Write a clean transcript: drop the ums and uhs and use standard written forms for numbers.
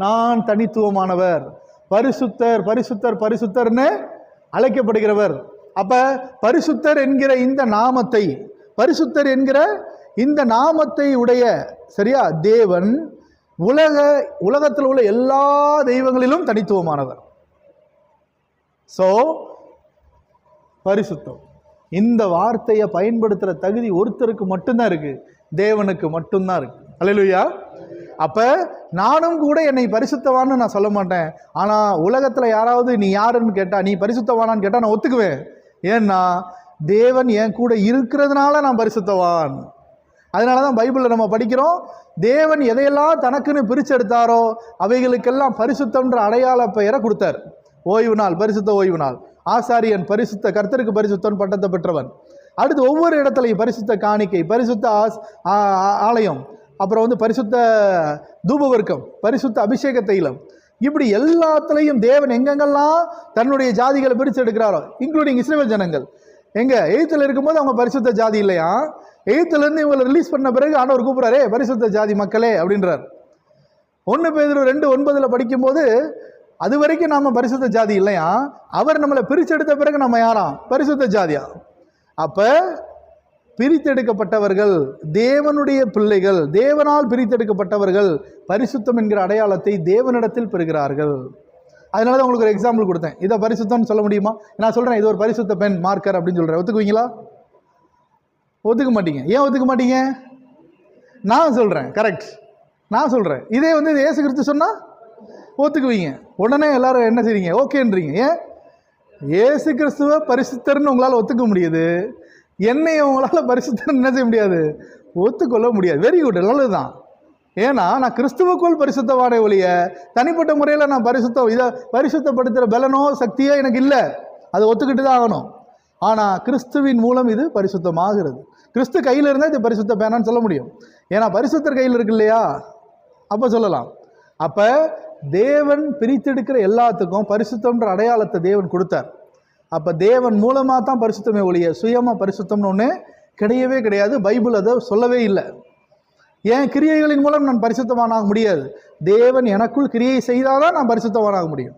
நான் தனித்துவமானவர், பரிசுத்தர் பரிசுத்தர் பரிசுத்தர்னு அழைக்கப்படுகிறவர். அப்ப பரிசுத்தர் என்கிற இந்த நாமத்தை, பரிசுத்தர் என்கிற இந்த நாமத்தை உடைய சரியா தேவன் உலகத்தில் உள்ள எல்லா தெய்வங்களிலும் தனித்துவமானவர். சோ பரிசுத்தம் இந்த வார்த்தையை பயன்படுத்துற தகுதி ஒருத்தருக்கு மட்டும்தான் இருக்கு, தேவனுக்கு மட்டும்தான் இருக்கு. அல்லேலூயா. அப்ப நானும் கூட என்னை பரிசுத்தவான்னு நான் சொல்ல மாட்டேன். ஆனா உலகத்துல யாராவது நீ யாருன்னு கேட்டா, நீ பரிசுத்தவானான்னு கேட்டா நான் ஒத்துக்குவேன். ஏன்னா தேவன் என் கூட இருக்கிறதுனால நான் பரிசுத்தவான். அதனாலதான் பைபிள்ல நம்ம படிக்கிறோம், தேவன் எதையெல்லாம் தனக்குன்னு பிரிச்செடுத்தாரோ அவைகளுக்கெல்லாம் பரிசுத்தம்ன்ற அடையாள பெயரை கொடுத்தார். ஓய்வு நாள் பரிசுத்த ஓய்வு நாள், ஆசாரியன் பரிசுத்த கர்த்தருக்கு பரிசுத்தன் பட்டத்தை பெற்றவன். அடுத்து ஒவ்வொரு இடத்துலையும் பரிசுத்த காணிக்கை, பரிசுத்த ஆலயம், அப்புறம் பரிசுத்த தூபவர்க்கம், பரிசுத்த அபிஷேக தைலம், இப்படி எல்லாத்துலையும் தேவன் எங்கெங்கெல்லாம் தன்னுடைய ஜாதிகளை பிரித்து எடுக்கிறாரோ, இன்க்ளூடிங் இஸ்ரவேல் ஜனங்கள். எங்க எகிப்தில் இருக்கும்போது அவங்க பரிசுத்த ஜாதி இல்லையா, எகிப்திலேருந்து இவங்களை ரிலீஸ் பண்ண பிறகு ஆண்டவர் கூப்பிட்றாரே பரிசுத்த ஜாதி மக்களே அப்படின்றார். 1 பேதுரு 2:9 படிக்கும்போது அது வரைக்கும் நாம பரிசுத்த ஜாதி இல்லையா, அவர் நம்மளை பிரிச்செடுத்த பிறகு நம்ம யாரா பரிசுத்த ஜாதியா. அப்ப பிரித்தெடுக்கப்பட்டவர்கள், தேவனுடைய பிள்ளைகள், தேவனால் பிரித்தெடுக்கப்பட்டவர்கள் பரிசுத்தம் என்கிற அடையாளத்தை தேவனிடத்தில் பெறுகிறார்கள். அதனால தான் உங்களுக்கு ஒரு எக்ஸாம்பிள் கொடுத்தேன். இதை பரிசுத்தம்னு சொல்ல முடியுமா? நான் சொல்றேன் இது ஒரு பரிசுத்த பெண் மார்க்கர் அப்படின்னு சொல்றேன், ஒத்துக்குவீங்களா? ஒத்துக்க மாட்டீங்க. ஏன் ஒத்துக்க மாட்டீங்க? நான் சொல்றேன் கரெக்ட், நான் சொல்றேன். இதே இயேசு கிறிஸ்து சொன்னா ஒத்துக்குவீங்க. உடனே எல்லாரும் என்ன செய்றீங்க? ஓகேன்றீங்க. ஏன்? இயேசு கிறிஸ்துவ பரிசுத்தர்னு உங்களால் ஒத்துக்க முடியுது, என்னை உங்களால் பரிசுத்தர்னு என்ன செய்ய முடியாது? ஒத்துக்கொள்ள முடியாது. வெரி குட், நல்லதுதான். ஏன்னா நான் கிறிஸ்துவுக்குள் பரிசுத்தவானே ஒழிய தனிப்பட்ட முறையில் நான் இதை பரிசுத்தப்படுத்துகிற பலனோ சக்தியோ எனக்கு இல்லை, அதை ஒத்துக்கிட்டு தான் ஆகணும். ஆனால் கிறிஸ்துவின் மூலம் இது பரிசுத்தமாகிறது. கிறிஸ்து கையில் இருந்தால் இது பரிசுத்த பேனான்னு சொல்ல முடியும். ஏன்னா பரிசுத்தர் கையில் இருக்கு இல்லையா, அப்போ சொல்லலாம். அப்போ தேவன் பிரித்தெடுக்கிற எல்லாத்துக்கும் பரிசுத்தம்ன்ற அடையாளத்தை தேவன் கொடுத்தார். அப்போ தேவன் மூலமாக தான் பரிசுத்தமே ஒழிய சுயமாக பரிசுத்தம்னு ஒன்று கிடையவே கிடையாது. பைபிள் அதை சொல்லவே இல்லை. ஏன்? கிரியைகளின் மூலம் நான் பரிசுத்தவானாக முடியாது. தேவன் எனக்குள் கிரியை செய்தாதான் நான் பரிசுத்தவானாக முடியும்.